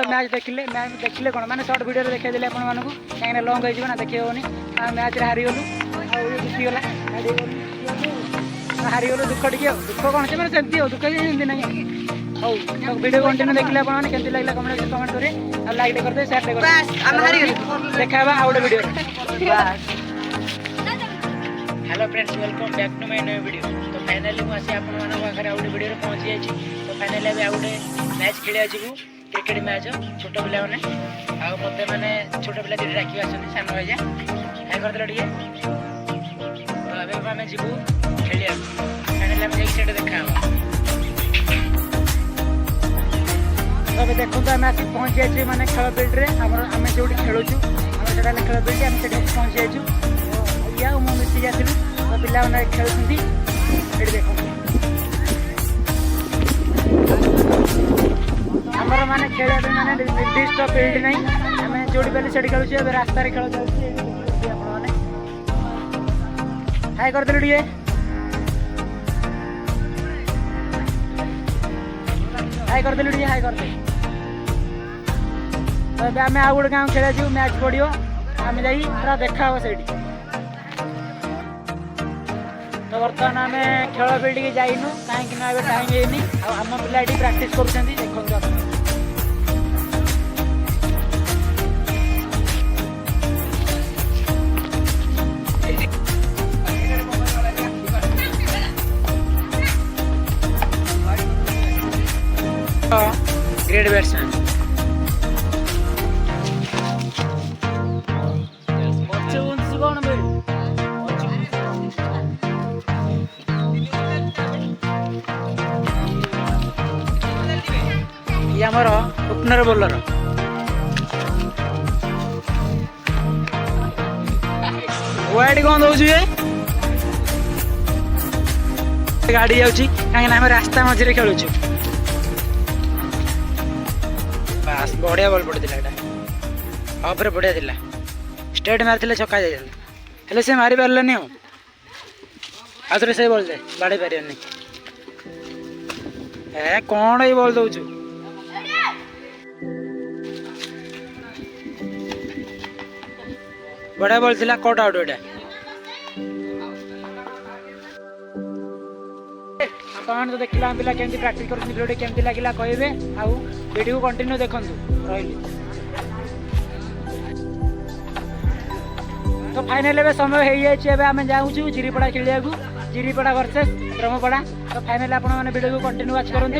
Match देखिले कौन मैंने सर्ट वीडियो देखा देले अपन मानू कहीं लंग हो ना देखिए होनी मैच हारीगलु जीतीगला हारीगलु दुख टे दुख कौन से मैंने सेमती हो दुख सेमती ना हौ वीडियो कंटिन्यू देखिले अपन मैंने केमती लागला कमेंट करे और लाइक कर दे शेयर कर देखा आउ गोटे video. Hello friends welcome back to my new video. तो फाइनली मुझे आप आउटे वीडियो पहुँची जाइए। तो फाइनली अभी आउटे मैच खेलिया जीवु क्रिकेट मैच छोट पिला मैंने आते मैंने छोट पिला जो डाक आसनी सान भाई हाई करदे टे। तो अभी आम जीवु खेलिया फाइनली आम जाइए देखा। तो अभी देखो आम आस पहुँची जाइए मैंने खेल फील्ड में आम जो खेलुचु खेल फील्ड आम से पहुँची जाइए। या मु मिसी जाइलु तो पिला मैंने खेलुंदी ये देखो आमर मैंने खेल मैंने निर्दिष्ट फील्ड नहीं आम जोड़ी पाली से खेलुचे रास्तार खेल चलती हाई करदेलु टे हाई करदेलु टे हाई करदे। तो आम आउ गोटे गाँव खेल जीव मैच पड़ो आम जा पूरा देखा हे से। तो बर्तमान आम खेल फील्ड की जाइनु कहीं टाइम है आम पिला प्राक्ट कर देखो ग्रेट बैट्समैन आमर ओपनर बोलर वाइड कौन दौर गाड़ी जाऊँगी कहीं रास्ता मझे खेलुचु बास बढ़िया बल पड़ा ऑफर बढ़िया थी स्ट्रेट मारी छक्का जाइए से मारी पार्लानी आउे से बल जाए बाड़े पारे कौन ये बल दौचु बढ़िया बल थी कट आउट ये आप तो देखला पिला केमती प्रैक्टिस कर वीडियो केमती लगिला कहबे आउ वीडियो कंटिन्यू देखंतु रहिली। तो फाइनल एबे समय हो जाए आम जाऊँ जिरीपड़ा खेलिया जिरीपड़ा वर्सेस ब्रह्मपड़ा। तो फाइनल आपण मैंने वीडियो को कंटिन्यू वाच करूँ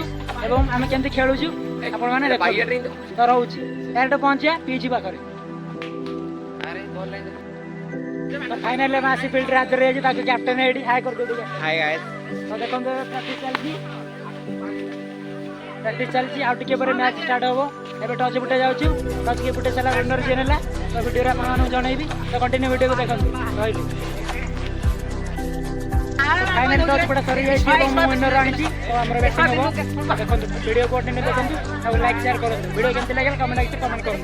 एवं आम केमती खेलुचु आपण मैंने तो रोचे डायरेक्ट पहुँचा पीजी पाखे। तो फाइनल आसी फील्ड हाथ में कैप्टेन ये हाई कर दे हाई हाई। तो देखो प्रैक्टिस चलती आउ टे मैच स्टार्ट हम एवं टच बुटे जाऊँ टच के बुटे सारा रनर जी है। तो वीडियो आपको जनइबी तो कंटिन्यू वीडियो को देखो रही फाइनल टच बुटा सरी जाइए विनर आनी तो आम बैटिंग हम देखो वीडियो को कंटिन्यू देखो और लाइक शेयर करूँ वीडियो केमती लगे कमेंट आगे कमेंट करूँ।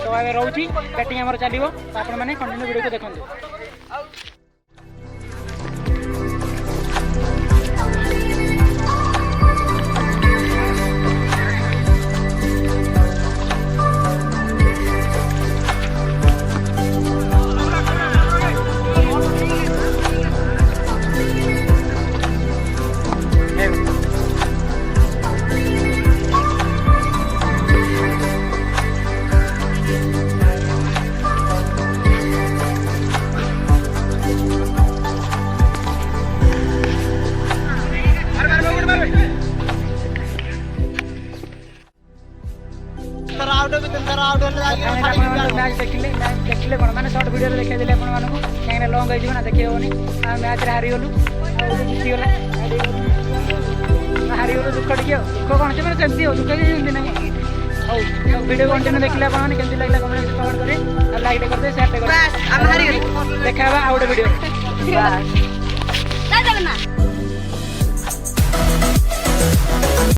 तो आगे रोची बैटिंग आम चलो तो आप कंटिन्यू वीडियो को देखो। मैच देखिले कौन मैंने सर्ट वीडियो देखा देले अपन मानू कहीं लंग हो ना देखिए होनी मैच हारीगलु जीतीगला हारीगलु दुख टे दुख कौन से मैंने सेमती हो दुख सेमती ना हौ वीडियो कंटिन्यू देखिले अपन केमती लागला कमेंट करे और लाइक कर दे शेयर कर देखा आउ गोटे वीडियो।